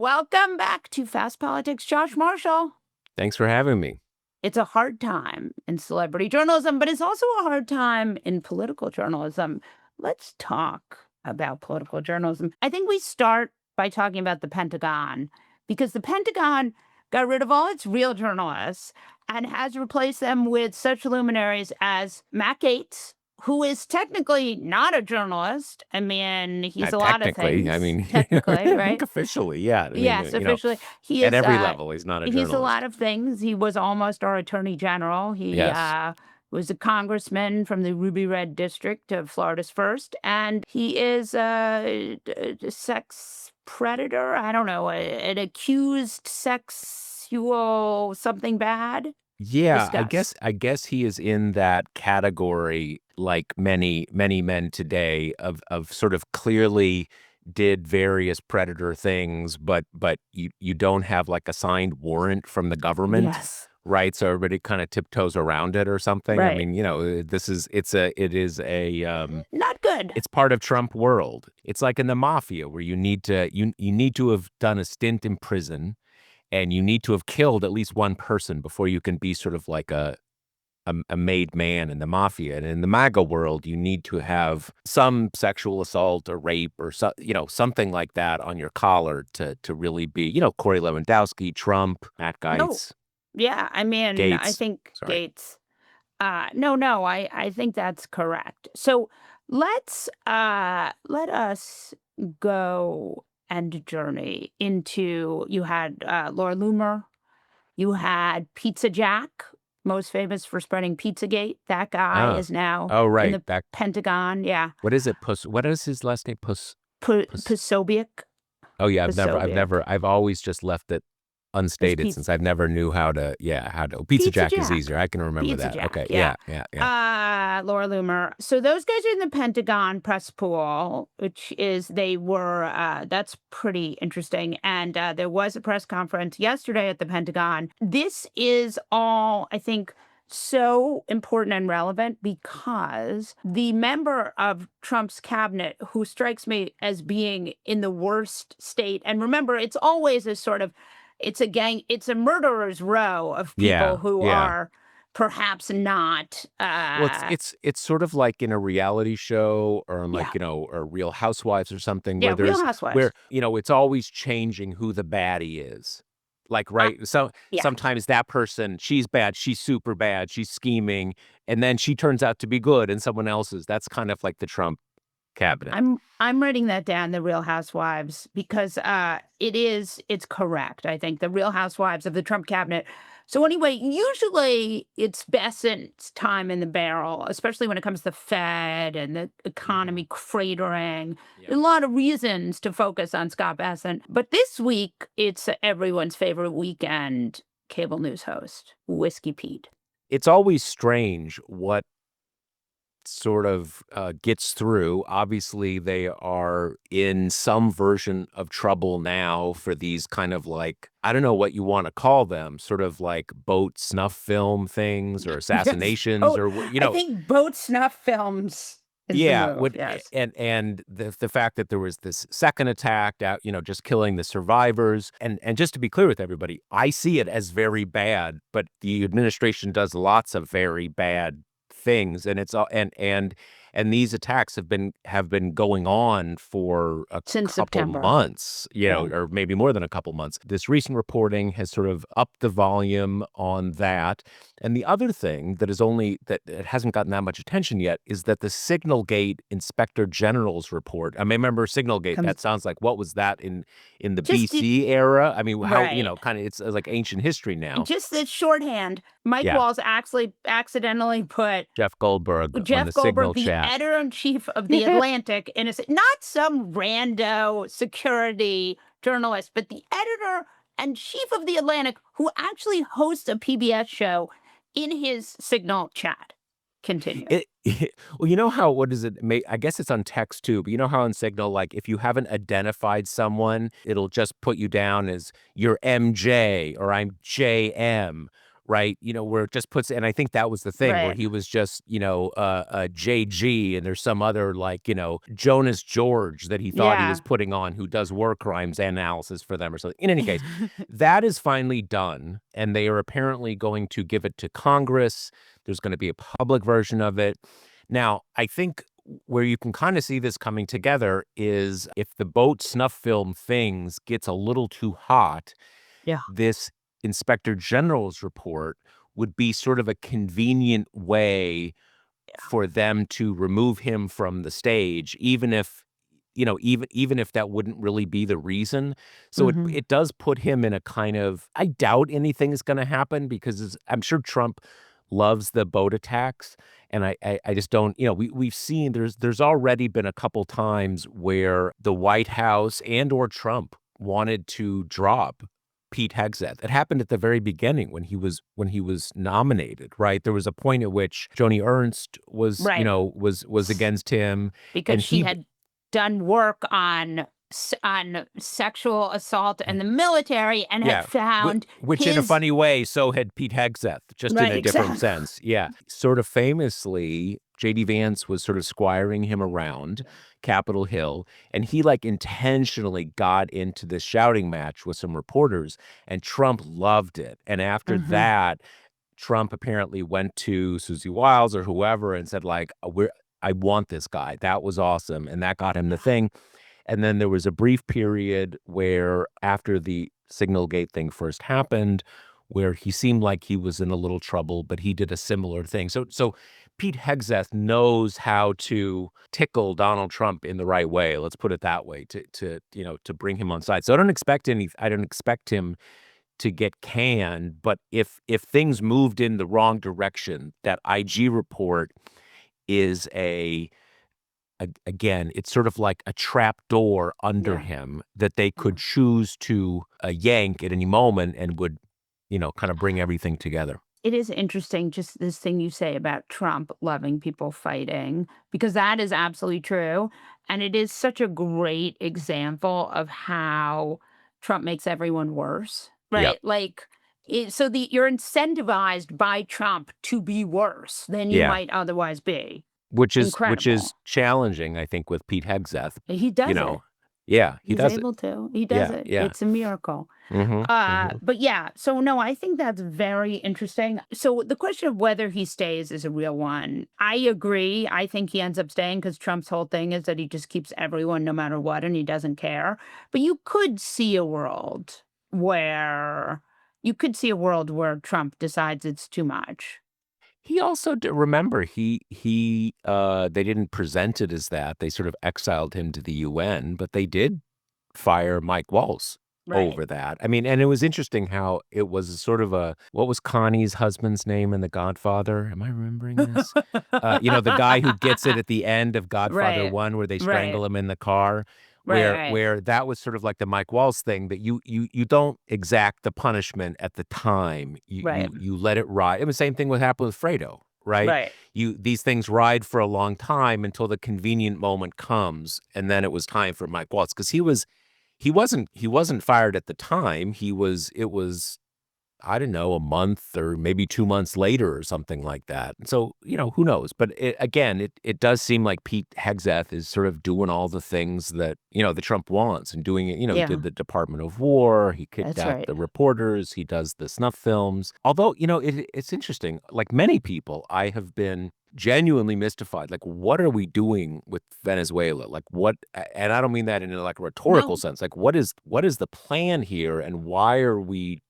Welcome back to Fast Politics, Josh Marshall. Thanks for having me. It's a hard time in celebrity journalism, but it's also a hard time in political journalism. Let's talk about political journalism. I think we start by talking about the Pentagon, because the Pentagon got rid of all its real journalists and has replaced them with such luminaries as Matt Gaetz, who is technically not a journalist. I mean, he's a lot of things. I mean, technically, I right? think officially, yeah. I mean, Yes, officially. He at is every level, he's not a journalist. he's a lot of things. He was almost our attorney general. He Yes. was a congressman from the Rubio red district of Florida's first, and he is a sex predator. I don't know, an accused sexual something bad. Yeah, Discuss. I guess he is in that category, like many men today, of sort of clearly did various predator things, but you don't have like a signed warrant from the government, Yes. right? So everybody kind of tiptoes around it or something. I Right. mean, it is a Not good. it's part of Trump world. It's like in the mafia where you need to have done a stint in prison, and you need to have killed at least one person before you can be sort of like a made man in the mafia. And in the MAGA world, you need to have some sexual assault or rape or something like that on your collar to really be, Corey Lewandowski, Trump, Matt Gaetz, Yeah, I mean, I Gaetz. think Sorry. Gaetz. No, I think that's correct. So let us go and journey into. You had Laura Loomer, you had Pizza Jack, most famous for spreading Pizzagate. That guy is now Oh, in right. the Pentagon. Yeah, What is it? What is his last name? Pus. Posobiec. Oh yeah, Posobiec. I've always just left it It's unstated since I've never knew how to. Pizza Jack is easier. I can remember Pizza that. Jack, Okay. yeah. Yeah. Laura Loomer. So those guys are in the Pentagon press pool, which is that's pretty interesting. And there was a press conference yesterday at the Pentagon. This is all, I think, so important and relevant because the member of Trump's cabinet who strikes me as being in the worst state, and remember, it's always a sort of, it's a murderer's row of people who are perhaps not. Well, it's sort of like in a reality show or on Yeah. or Real Housewives or something Yeah, where Real Housewives. where it's always changing who the baddie is. Like, right. So Yeah. sometimes that person, she's bad, she's super bad, she's scheming, and then she turns out to be good and someone else's. That's kind of like the Trump cabinet. I'm writing that down, the Real Housewives, because it's correct. I think the Real Housewives of the Trump cabinet. So anyway, usually it's Bessent's time in the barrel, especially when it comes to the Fed and the economy cratering. Yeah. A lot of reasons to focus on Scott Bessent. But this week, it's everyone's favorite weekend cable news host, Whiskey Pete. It's always strange what sort of gets through. Obviously, they are in some version of trouble now for these kind of like, I don't know what you want to call them, sort of like boat snuff film things or assassinations or, I think boat snuff films. Yes. And the fact that there was this second attack out, just killing the survivors. And just to be clear with everybody, I see it as very bad, but the administration does lots of very bad things, and it's all and these attacks have been going on for Since couple September. months, or maybe more than a couple months. This recent reporting has sort of upped the volume on that. And the other thing that it hasn't gotten that much attention yet is that the Signalgate Inspector General's report. I remember Signalgate. That sounds like, what was that in the BC era? I mean, how kind of it's like ancient history now. Just the shorthand. Mike Walls actually accidentally put Jeff Goldberg on the Signal chat. Editor-in-chief of The Atlantic, not some rando security journalist, but the editor-in-chief of The Atlantic, who actually hosts a PBS show in his Signal chat. Continue. Well, what is it? I guess it's on text too, but you know how on Signal, like if you haven't identified someone, it'll just put you down as you're MJ or I'm JM. right? Where it just puts, and I think that was the thing where Right. he was just, JG, and there's some other like, Jonas George that he thought he was Yeah. putting on who does war crimes analysis for them or something. In any case, that is finally done, and they are apparently going to give it to Congress. There's going to be a public version of it. Now, I think where you can kind of see this coming together is if the boat snuff film things gets a little too hot, Yeah. this inspector general's report would be sort of a convenient way for them to remove him from the stage, even if even if that wouldn't really be the reason. So it Mhm. it does put him in a kind of, I doubt anything is going to happen because I'm sure Trump loves the boat attacks, and I just don't. We've seen there's already been a couple times where the White House and or Trump wanted to drop Pete Hegseth. It happened at the very beginning when he was nominated, right? There was a point at which Joni Ernst was, Right. was against him, Because and she he had done work on sexual assault in the military and had yeah, found which in a his funny way, so had Pete Hegseth, just in right, a different exactly. sense. Yeah. Sort of famously, JD Vance was sort of squiring him around Capitol Hill, and he like intentionally got into this shouting match with some reporters, and Trump loved it. And after Mhm. that, Trump apparently went to Susie Wiles or whoever and said, like, I want this guy. That was awesome. And that got him the thing. And then there was a brief period where after the Signalgate thing first happened, where he seemed like he was in a little trouble, but he did a similar thing. So Pete Hegseth knows how to tickle Donald Trump in the right way. Let's put it that way to bring him on side. So I don't expect him to get canned, but if things moved in the wrong direction, that IG report is again, it's sort of like a trap door under Yeah. him that they could Yeah. choose to yank at any moment and would, kind of bring everything together. It is interesting just this thing you say about Trump loving people fighting, because that is absolutely true, and it is such a great example of how Trump makes everyone worse, Yep. right? Like, so you're incentivized by Trump to be worse than you Yeah. might otherwise be. Which is Incredible. challenging, I think, with Pete Hegseth. He You does it. know. Yeah, he He's does it. able to. He does Yeah, it. yeah. It's a miracle. Mhm. But yeah, so no, I think that's very interesting. So the question of whether he stays is a real one. I agree. I think he ends up staying because Trump's whole thing is that he just keeps everyone no matter what and he doesn't care. But where you could see a world where Trump decides it's too much. He also remember they didn't present it as that. They sort of exiled him to the UN, but they did fire Mike Waltz Right. over that. I mean, and it was interesting how it was sort of what was Connie's husband's name in The Godfather? Am I remembering this? The guy who gets it at the end of Godfather Right. 1 where they Right. strangle him in the car, Right. Right. where that was sort of like the Mike Waltz thing that you don't exact the punishment at the time. You Right. you you let it ride. And the same thing would happen with Fredo, right? Right. These things ride for a long time until the convenient moment comes, and then it was time for Mike Waltz because he wasn't fired at the time. It was, I don't know, a month or maybe 2 months later or something like that. So, who knows? But it does seem like Pete Hegseth is sort of doing all the things that Trump wants and doing it. He Yeah. did the Department of War, he kicked That's out right. the reporters, he does the snuff films. Although, it's interesting. Like many people, I have been genuinely mystified. Like, what are we doing with Venezuela? Like, and I don't mean that in like a rhetorical No. sense. Like, what is the plan here, and why are we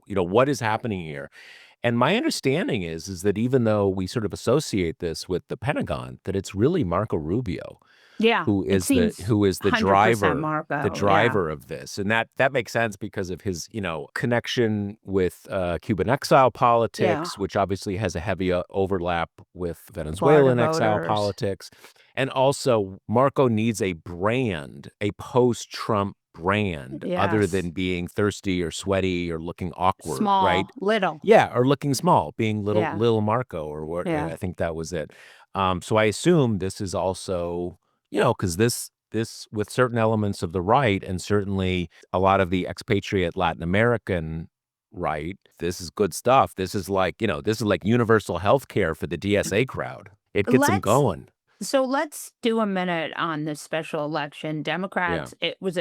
what is happening here? And my understanding is that even though we sort of associate this with the Pentagon, that it's really Marco Rubio Yeah. who It is the seems who is 100% the Marco. Yeah. driver of this. And that makes sense because of his, connection with Cuban exile Yeah. politics, which obviously has a heavy overlap with Florida Venezuelan exile voters. politics. And also Marco needs a brand, a post-Trump brand, other Yes. than being thirsty or sweaty or looking awkward, right? Small, little. Yeah, or looking small, being Yeah. little Marco or what, Yeah. I think that was it. So I assume this is also, because this with certain elements of the right and certainly a lot of the expatriate Latin American right? This is good stuff. This is like, this is like universal health care for the DSA crowd. It gets them Let's going. So let's do a minute on this special election. Yeah. Democrats, it was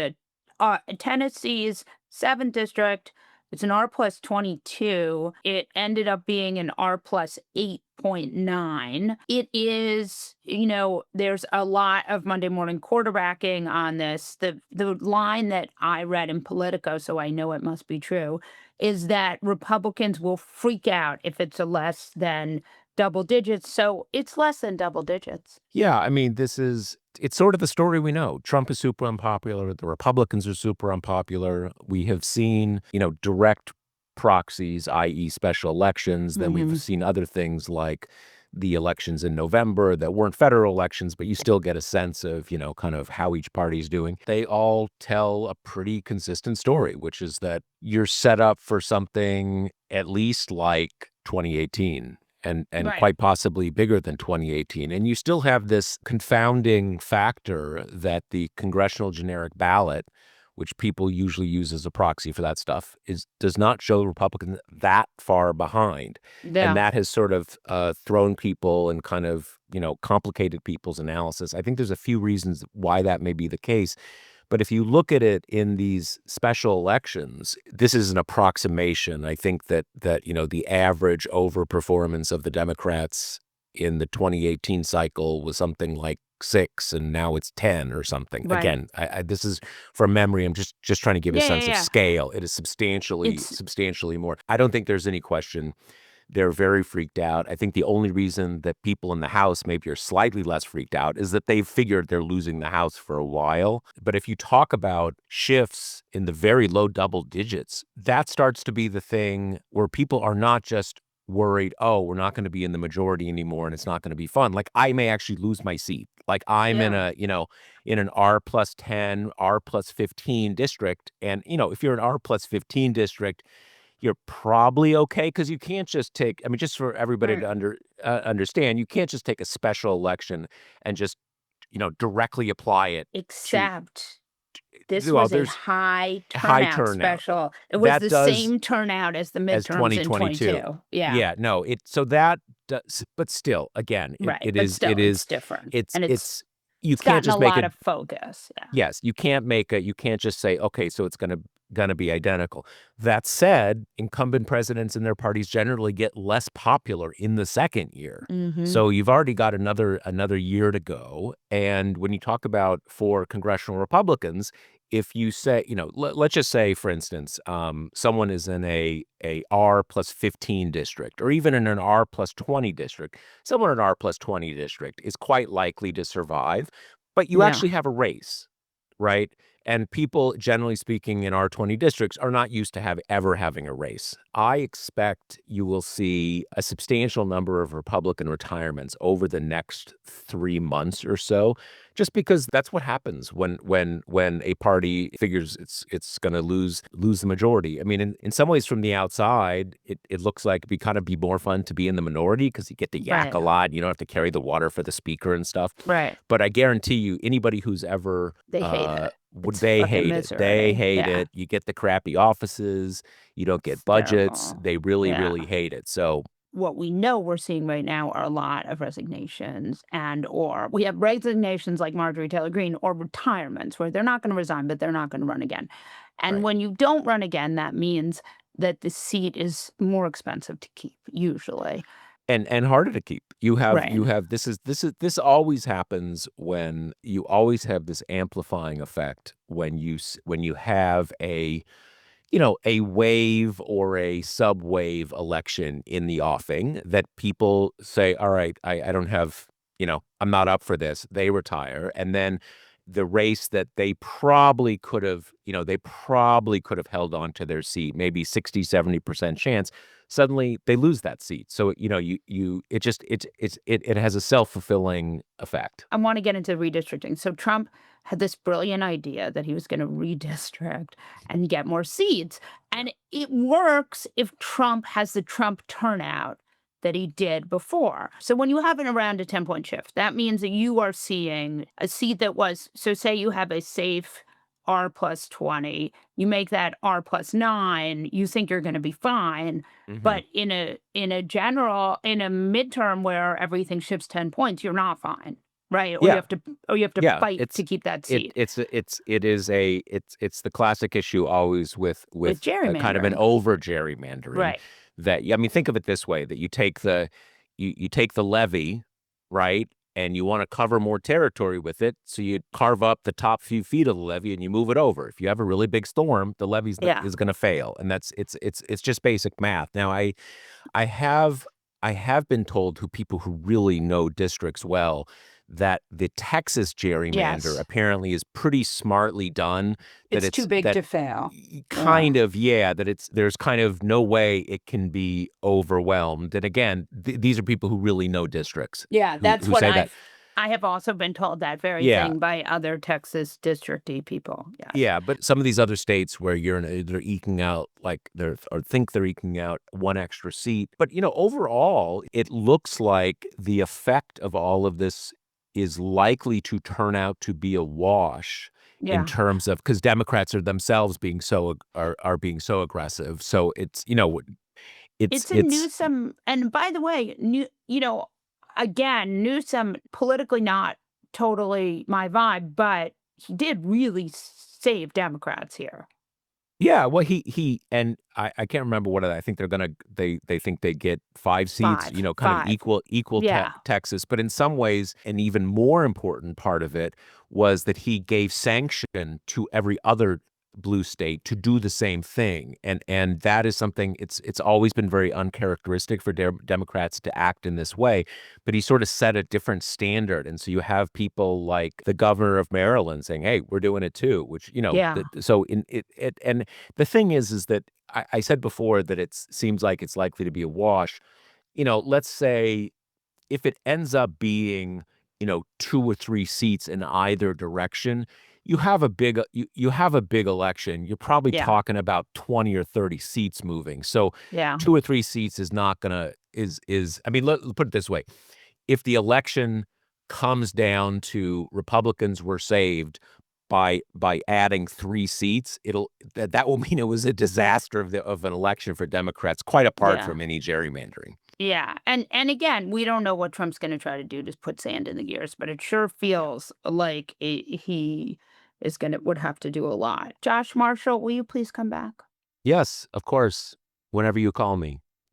Tennessee's 7th district. It's an R plus 22. It ended up being an R plus 8.9. It is, there's a lot of Monday morning quarterbacking on this. The line that I read in Politico, so I know it must be true, is that Republicans will freak out if it's a less than double digits. So it's less than double digits. Yeah, I mean, it's sort of the story we know. Trump is super unpopular. The Republicans are super unpopular. We have seen, direct proxies, i.e., special elections. Then we've Hmm. seen other things like the elections in November that weren't federal elections, but you still get a sense of, kind of how each party is doing. They all tell a pretty consistent story, which is that you're set up for something at least like 2018 and Right. quite possibly bigger than 2018. And you still have this confounding factor that the congressional generic ballot, which people usually use as a proxy for that stuff, does not show Republicans that far behind. And Yeah. that has sort of thrown people and kind of, complicated people's analysis. I think there's a few reasons why that may be the case. But if you look at it in these special elections, this is an approximation. I think that the average overperformance of the Democrats in the 2018 cycle was something like 6, and now it's 10 or something. Right. Again, this is from memory. I'm just trying to give a Yeah. Yeah. sense of Yeah. scale. It is substantially It's substantially more. I don't think there's any question they're very freaked out. I think the only reason that people in the House maybe are slightly less freaked out is that they've figured they're losing the House for a while. But if you talk about shifts in the very low double digits, that starts to be the thing where people are not just worried, oh, we're not going to be in the majority anymore and it's not going to be fun. Like, I may actually lose my seat. Like, I'm in Yeah. in an R plus 10, R plus 15 district. And, if you're an R plus 15 district, you're probably okay because you can't just take, I mean, just for everybody Right. to understand, you can't just take a special election and just, directly apply it to Except this well, was a there's high a high turnout turnout. special. It was That the does same turnout as the as midterms in 2022. 22. Yeah. Yeah, no, so that does, but still, again, Right. But still, it's different. And you it's can't gotten a just make lot it. of focus. Yeah. Yes, you can't just say, "Okay, so it's gonna be identical." That said, incumbent presidents and their parties generally get less popular in the second year. Hmm. So you've already got another year to go, and when you talk about for congressional Republicans, if you say, let's just say, for instance, someone is in a R plus 15 district or even in an R plus 20 district, someone in an R plus 20 district is quite likely to survive, but you Yeah. actually have a race. Right? And people, generally speaking, in our 20 districts are not used to ever having a race. I expect you will see a substantial number of Republican retirements over the next 3 months or so, just because that's what happens when a party figures it's going to lose the majority. I mean, in some ways, from the outside, it looks like it'd be more fun to be in the minority because you get to yak Right. a lot. You don't have to carry the water for the speaker and stuff. Right. But I guarantee you, anybody who's ever They hate it. would It's they fucking hate it. They misery. hate Yeah. it. You get the crappy offices. You don't get It's budgets. terrible. They really, Yeah. really hate it. So, What we know we're seeing right now are a lot of resignations or we have resignations like Marjorie Taylor Greene or retirements where they're not going to resign, but they're not going to run again. And right. when you don't run again, that means that the seat is more expensive to keep, usually. And harder to keep. Right. You have this always happens when you always have this amplifying effect when when you have a wave or a sub-wave election in the offing that people say, all right, I don't have, I'm not up for this. They retire. And then the race that they probably could have held on to their seat, maybe 60-70% chance, suddenly they lose that seat. So, it has a self-fulfilling effect. I want to get into redistricting. So Trump had this brilliant idea that he was going to redistrict and get more seats. And it works if Trump has the Trump turnout that he did before. So when you have an around a 10-point shift, that means that you are seeing a seat that was, so say you have a safe R plus 20, you make that R plus 9, you think you're gonna be fine. Mhm. But in a midterm where everything shifts 10 points, you're not fine, right? Yeah. Or you have to Yeah, fight to keep that seat it's the classic issue always with with a kind of an gerrymandering. over gerrymandering Right. that I mean, think of it this way, that you take the levee, right? And you wanna cover more territory with it, so you carve up the top few feet of the levee and you move it over. If you have a really big storm, the levee's Yeah. is gonna fail, and that's it's just basic math. Now I have I have been told who people who really know districts well that the Texas gerrymander Yes. apparently is pretty smartly done, that It's too big to fail. Yeah. kind of, yeah, that there's kind of no way it can be overwhelmed. And again, these are people who really know districts Yeah, that's who what say that. I have also been told that very Yeah. thing by other Texas districty people. Yes. Yeah, but some of these other states where they're eking out like or think they're eking out one extra seat. But overall, it looks like the effect of all of this is likely to turn out to be a wash in Yeah. terms of because Democrats are themselves being are being so aggressive. So It's a it's Newsom, and by the way, again, Newsom politically not totally my vibe, but he did really save Democrats here. yeah, well, he and I can't remember I think they think they get 5 seats, 5, kind of 5. equal Yeah, Texas, but in some ways, an even more important part of it was that he gave sanction to every other blue state to do the same thing, and that is something it's always been very uncharacteristic for Democrats to act in this way, but he sort of set a different standard, and so you have people like the governor of Maryland saying, "Hey, we're doing it too," which, yeah, so in it and the thing is that I said before that it seems like it's likely to be a wash. Let's say if it ends up being, 2 or 3 seats in either direction, you have a big election. You're probably yeah, talking about 20 or 30 seats moving. So yeah, 2 or 3 seats is not gonna is I mean, put it this way. If the election comes down to Republicans were saved by adding 3 seats, that will mean it was a disaster of an election for Democrats, quite apart yeah. from any gerrymandering. Yeah, and again, we don't know what Trump's gonna try to do to put sand in the gears, but it sure feels like he is gonna would have to do a lot. Josh Marshall, will you please come back? Yes, of course, whenever you call me.